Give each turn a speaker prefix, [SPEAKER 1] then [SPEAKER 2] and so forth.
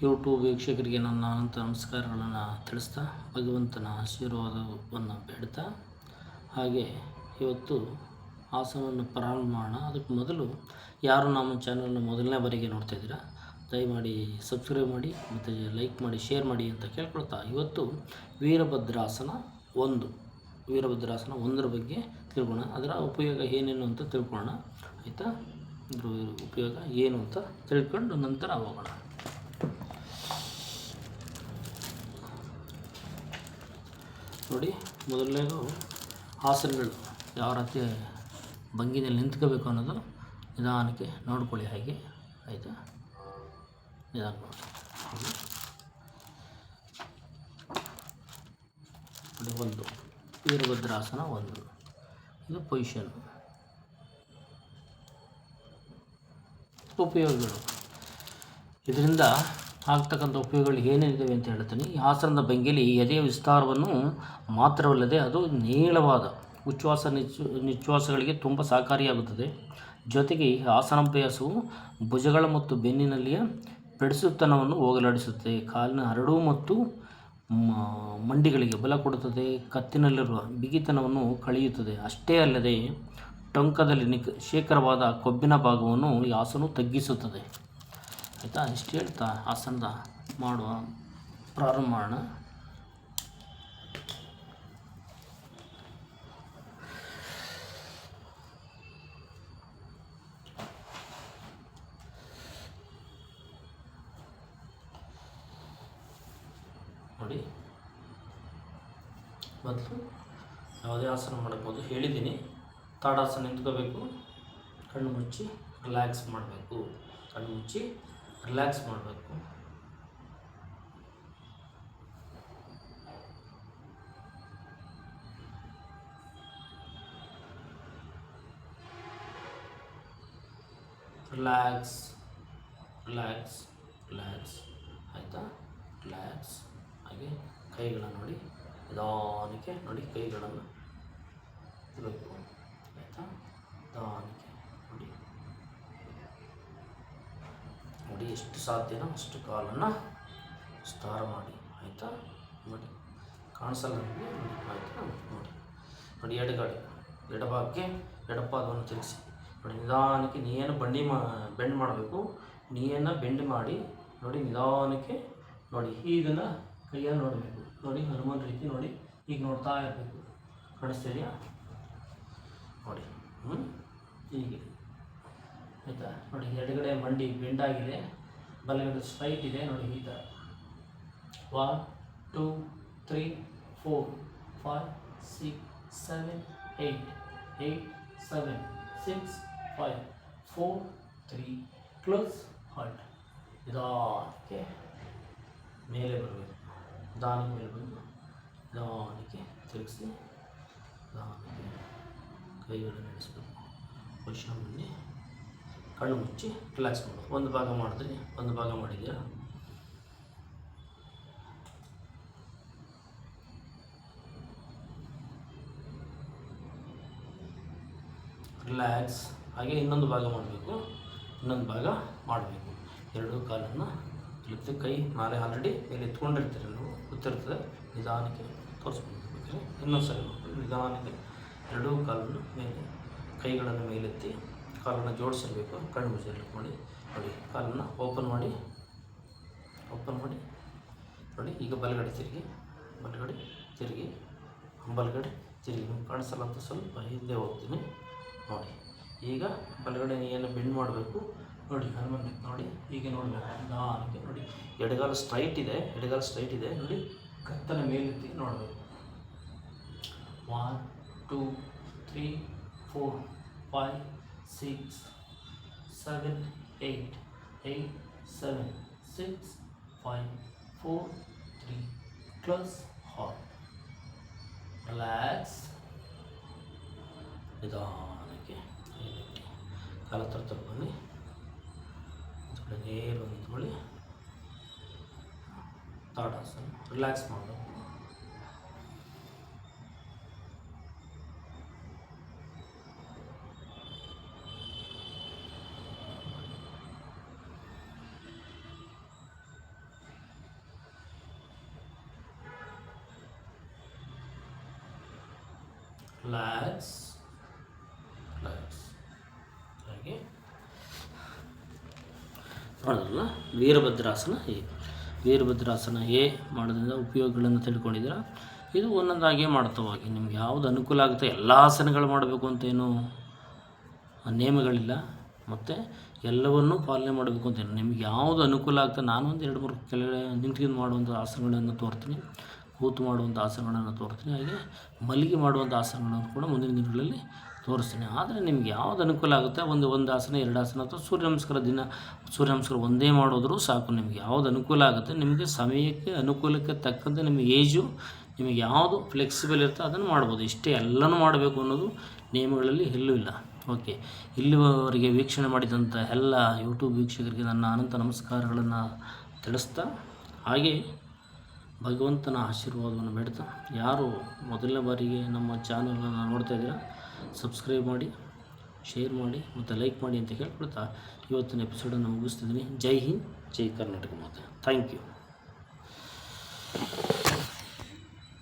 [SPEAKER 1] YouTube ವೀಕ್ಷಕರಿಗೆ ನನ್ನ ಅನಂತ ನಮಸ್ಕಾರಗಳನ್ನು ತಿಳಿಸ್ತಾ ಭಗವಂತನ ಆಶೀರ್ವಾದವನ್ನು ಬೇಡ್ತಾ ಹಾಗೆ ಇವತ್ತು ಆಸನವನ್ನು ಪ್ರಾರಂಭ ಮಾಡೋಣ. ಅದಕ್ಕೆ ಮೊದಲು ಯಾರು ನಮ್ಮ ಚಾನಲ್ನ ಮೊದಲನೇ ಬಾರಿಗೆ ನೋಡ್ತಾಯಿದ್ದೀರಾ ದಯಮಾಡಿ ಸಬ್ಸ್ಕ್ರೈಬ್ ಮಾಡಿ ಮತ್ತು ಲೈಕ್ ಮಾಡಿ ಶೇರ್ ಮಾಡಿ ಅಂತ ಕೇಳ್ಕೊಳ್ತಾ ಇವತ್ತು ವೀರಭದ್ರಾಸನ ಒಂದರ ಬಗ್ಗೆ ತಿಳ್ಕೊಳ್ಳೋಣ. ಅದರ ಉಪಯೋಗ ಏನೇನು ಅಂತ ತಿಳ್ಕೊಳ್ಳೋಣ, ಆಯಿತಾ? ಅದ್ರ ಉಪಯೋಗ ಏನು ಅಂತ ತಿಳ್ಕೊಂಡು ನಂತರ ಹೋಗೋಣ. ನೋಡಿ, ಮೊದಲನೇದು ಆಸನಗಳು ಯಾವ ರೀತಿ ಭಂಗಿನಲ್ಲಿ ನಿಂತ್ಕೋಬೇಕು ಅನ್ನೋದು ನಿಧಾನಕ್ಕೆ ನೋಡ್ಕೊಳ್ಳಿ. ಹಾಗೆ ಆಯಿತಾ? ನಿಧಾನ ನೋಡಿ. ಒಂದು ವೀರಭದ್ರಾಸನ ಇದು ಪೊಸಿಷನ್. ಉಪಯೋಗಗಳು, ಇದರಿಂದ ಆಗ್ತಕ್ಕಂಥ ಉಪಯೋಗಗಳು ಏನೇನಿದ್ದಾವೆ ಅಂತ ಹೇಳ್ತೀನಿ. ಈ ಆಸನದ ಭಂಗಿಯಲ್ಲಿ ಎದೆಯ ವಿಸ್ತಾರವನ್ನು ಮಾತ್ರವಲ್ಲದೆ ಅದು ನೇರವಾದ ಉಚ್ಛ್ವಾಸ ನಿಶ್ವಾಸಗಳಿಗೆ ತುಂಬ ಸಹಕಾರಿಯಾಗುತ್ತದೆ. ಜೊತೆಗೆ ಈ ಆಸನಾಭ್ಯಾಸವು ಭುಜಗಳ ಮತ್ತು ಬೆನ್ನಿನಲ್ಲಿಯ ಪೆಡಸುತನವನ್ನು ಹೋಗಲಾಡಿಸುತ್ತದೆ. ಕಾಲಿನ ಹರಡು ಮತ್ತು ಮಂಡಿಗಳಿಗೆ ಬಲ ಕೊಡುತ್ತದೆ. ಕತ್ತಿನಲ್ಲಿರುವ ಬಿಗಿತನವನ್ನು ಕಳೆಯುತ್ತದೆ. ಅಷ್ಟೇ ಅಲ್ಲದೆ ಟೊಂಕದಲ್ಲಿ ಶೇಖರವಾದ ಕೊಬ್ಬಿನ ಭಾಗವನ್ನು ಈ ಆಸನವು ತಗ್ಗಿಸುತ್ತದೆ. ಆಯಿತಾ? ಇಷ್ಟು ಹೇಳ್ತಾ ಆಸನದ ಪ್ರಾರಂಭ ಮಾಡೋಣ. ನೋಡಿ, ಮೊದಲು ಯಾವುದೇ ಆಸನ ಮಾಡ್ಬೋದು ಹೇಳಿದ್ದೀನಿ. ತಾಡಾಸನ ನಿಂತ್ಕೋಬೇಕು, ಕಣ್ಣು ಮುಚ್ಚಿ ರಿಲ್ಯಾಕ್ಸ್ ಮಾಡಬೇಕು. ರಿಲ್ಯಾಕ್ಸ್ ಆಯಿತಾ? ರಿಲ್ಯಾಕ್ಸ್. ಹಾಗೆ ಕೈಗಳನ್ನು ನೋಡಿ, ನಿಧಾನಕ್ಕೆ ನೋಡಿ, ಕೈಗಳನ್ನು ಇರಬೇಕು. ಆಯಿತಾ? ನಿಧಾನಕ್ಕೆ ನೋಡಿ ಎಷ್ಟು ಸಾಧ್ಯನೋ ಅಷ್ಟು ಕಾಲನ್ನು ವಿಸ್ತಾರ ಮಾಡಿ. ಆಯಿತಾ? ನೋಡಿ, ಕಾಣಿಸಲ್ಲ ನಮಗೆ. ಆಯಿತಾ? ನೋಡಿ ಎಡಭಾಗಕ್ಕೆ ಎಡಪಾದವನ್ನು ತಿರುಗಿಸಿ ನೋಡಿ. ನಿಧಾನಕ್ಕೆ ನೀಯನ್ನು ಬೆಂಡ್ ಮಾಡಬೇಕು. ನೀಯನ್ನು ಬೆಂಡ್ ಮಾಡಿ ನೋಡಿ, ನಿಧಾನಕ್ಕೆ ನೋಡಿ. ಇದನ್ನು ಕೈಯನ್ನು ನೋಡಬೇಕು. ನೋಡಿ, ಹನುಮಾನ್ ರೀತಿ ನೋಡಿ, ಈಗ ನೋಡ್ತಾ ಇರಬೇಕು. ಕಾಣಿಸ್ತಿದೆಯಾ? ನೋಡಿ, ಹೀಗೆ. ಆಯಿತಾ? ನೋಡಿ, ಎಡಗಡೆ ಮಂಡಿ ಬೆಂಡಾಗಿದೆ, ಬಲಗಡೆ ಸ್ಟ್ರೈಟ್ ಇದೆ. ನೋಡಿ, ಈ ಥರ 1 2 3 4 5 6 7 8 8 7 6 5 4 3 ಕ್ಲೋಸ್ ಹಾಲ್ಟ್. ನಿಧಾನಕ್ಕೆ ಮೇಲೆ ಬರಬೇಕು. ನಿಧಾನಕ್ಕೆ ಮೇಲೆ ಬಂದು ನಿಧಾನಕ್ಕೆ ತಿರುಗಿಸಿ ನಿಧಾನಕ್ಕೆ ಕೈಗಳನ್ನು ನಡೆಸಬೇಕು. ಪೊಸಿಷನ್ ಬನ್ನಿ. ಕಣ್ಣು ಮುಚ್ಚಿ ರಿಲ್ಯಾಕ್ಸ್ ಮಾಡೋದು. ಒಂದು ಭಾಗ ಮಾಡಿದ್ರೆ ಒಂದು ಭಾಗ ಮಾಡಿದ್ದೀರಾ? ರಿಲ್ಯಾಕ್ಸ್. ಹಾಗೆ ಇನ್ನೊಂದು ಭಾಗ ಮಾಡಬೇಕು. ಎರಡೂ ಕಾಲನ್ನು ಇರುತ್ತೆ. ಕೈ ಮೇಲೆ ಆಲ್ರೆಡಿ ಮೇಲೆ ಎತ್ಕೊಂಡಿರ್ತೀರಿ, ನೀವು ಗೊತ್ತಿರ್ತದೆ. ನಿಧಾನಕ್ಕೆ ತೋರಿಸ್ಬೇಕು. ಇನ್ನೊಂದು ಸಲ ನಿಧಾನಕ್ಕೆ ಎರಡೂ ಕಾಲನ್ನು ಮೇಲೆ, ಕೈಗಳನ್ನು ಮೇಲೆತ್ತಿ ಕಾಲನ್ನು ಜೋಡಿಸಿರಬೇಕು. ಕಣ್ಣು ಮುಚ್ಚಿ ಮಾಡಿ ನೋಡಿ. ಕಾಲನ್ನು ಓಪನ್ ಮಾಡಿ ನೋಡಿ. ಈಗ ಬಲಗಡೆ ತಿರುಗಿ ನಿಮ್ಗೆ ಕಾಣಿಸಲ್ಲ ಅಂತ ಸ್ವಲ್ಪ ಹಿಂದೆ ಹೋಗ್ತೀನಿ. ನೋಡಿ, ಈಗ ಬಲಗಡೆ ನೀಯನ್ನು ಬೆಂಡ್ ಮಾಡಬೇಕು. ನೋಡಿ, ಹನುಮನ್ ನೋಡಿ, ಹೀಗೆ ನೋಡಬೇಕು. ನಿಧಾನಕ್ಕೆ ನೋಡಿ, ಎಡಗಾಲ ಸ್ಟ್ರೈಟ್ ಇದೆ. ನೋಡಿ, ಕತ್ತನ ಮೇಲೆತ್ತಿ ನೋಡಬೇಕು. 1 2 3 4 5 6 7 8 8 7 6 5 4 3 ಕ್ಲೋಸ್ ಹಾಲ್. ರಿಲ್ಯಾಕ್ಸ್. ನಿಧಾನಕ್ಕೆ ಕಾಲ ತರ ಬನ್ನಿ. ನೇರ ನಿಂತ್ಕೊಳ್ಳಿ. ತಾಡಾಸನ ರಿಲ್ಯಾಕ್ಸ್ ಮಾಡಬೇಕು. ರಿಲ್ಯಾಕ್ಸ್ ಹಾಗೆ ಮಾಡೋದಲ್ಲ. ವೀರಭದ್ರಾಸನ ಮಾಡೋದ್ರಿಂದ ಉಪಯೋಗಗಳನ್ನು ತಿಳ್ಕೊಂಡಿದ್ದೀರಾ. ಇದು ಒಂದೊಂದಾಗಿ ಮಾಡ್ತಾ ಹೋಗಿ. ನಿಮ್ಗೆ ಯಾವುದು ಅನುಕೂಲ ಆಗುತ್ತೆ, ಎಲ್ಲ ಆಸನಗಳು ಮಾಡಬೇಕು ಅಂತೇನು ನಿಯಮಗಳಿಲ್ಲ, ಮತ್ತು ಎಲ್ಲವನ್ನೂ ಪಾಲನೆ ಮಾಡಬೇಕು ಅಂತೇನು. ನಿಮ್ಗೆ ಯಾವುದು ಅನುಕೂಲ ಆಗ್ತದೆ, ನಾನು ಒಂದು 2-3 ಕೆಳಗಡೆ ನಿಂತ್ಕೊಂಡು ಮಾಡುವಂಥ ಆಸನಗಳನ್ನು ತೋರ್ತೀನಿ, ಕೂತು ಮಾಡುವಂಥ ಆಸನಗಳನ್ನು ತೋರ್ತೀನಿ, ಹಾಗೆ ಮಲಗಿ ಮಾಡುವಂಥ ಆಸನಗಳನ್ನು ಕೂಡ ಮುಂದಿನ ದಿನಗಳಲ್ಲಿ ತೋರಿಸ್ತೀನಿ. ಆದರೆ ನಿಮ್ಗೆ ಯಾವುದು ಅನುಕೂಲ ಆಗುತ್ತೆ, ಒಂದು ಆಸನ 2 ಆಸನ ಅಥವಾ ಸೂರ್ಯ ನಮಸ್ಕಾರ ಒಂದೇ ಮಾಡಿದ್ರೂ ಸಾಕು. ನಿಮ್ಗೆ ಯಾವುದು ಅನುಕೂಲ ಆಗುತ್ತೆ, ನಿಮಗೆ ಸಮಯಕ್ಕೆ ಅನುಕೂಲಕ್ಕೆ ತಕ್ಕಂತೆ ನಿಮ್ಮ ಏಜು ನಿಮಗೆ ಯಾವುದು ಫ್ಲೆಕ್ಸಿಬಲ್ ಇರುತ್ತೆ ಅದನ್ನು ಮಾಡ್ಬೋದು. ಇಷ್ಟೇ, ಎಲ್ಲನೂ ಮಾಡಬೇಕು ಅನ್ನೋದು ನಿಯಮಗಳಲ್ಲಿ ಎಲ್ಲೂ ಇಲ್ಲ. ಓಕೆ, ಇಲ್ಲಿವರೆಗೆ ವೀಕ್ಷಣೆ ಮಾಡಿದಂಥ ಎಲ್ಲ ಯೂಟ್ಯೂಬ್ ವೀಕ್ಷಕರಿಗೆ ನನ್ನ ಅನಂತ ನಮಸ್ಕಾರಗಳನ್ನು ತಿಳಿಸ್ತಾ, ಹಾಗೆ ಭಗವಂತನ ಆಶೀರ್ವಾದವನ್ನು ಬೇಡ್ತಾ, ಯಾರು ಮೊದಲನೇ ಬಾರಿಗೆ ನಮ್ಮ ಚಾನಲನ್ನು ನೋಡ್ತಾ ಇದ್ದೀರಾ ಸಬ್ಸ್ಕ್ರೈಬ್ ಮಾಡಿ, ಶೇರ್ ಮಾಡಿ ಮತ್ತು ಲೈಕ್ ಮಾಡಿ ಅಂತ ಕೇಳ್ಕೊಳ್ತಾ ಇವತ್ತಿನ ಎಪಿಸೋಡನ್ನು ಮುಗಿಸ್ತಿದ್ದೀನಿ. ಜೈ ಹಿಂದ್, ಜೈ ಕರ್ನಾಟಕ ಮಾತೆ. Thank you.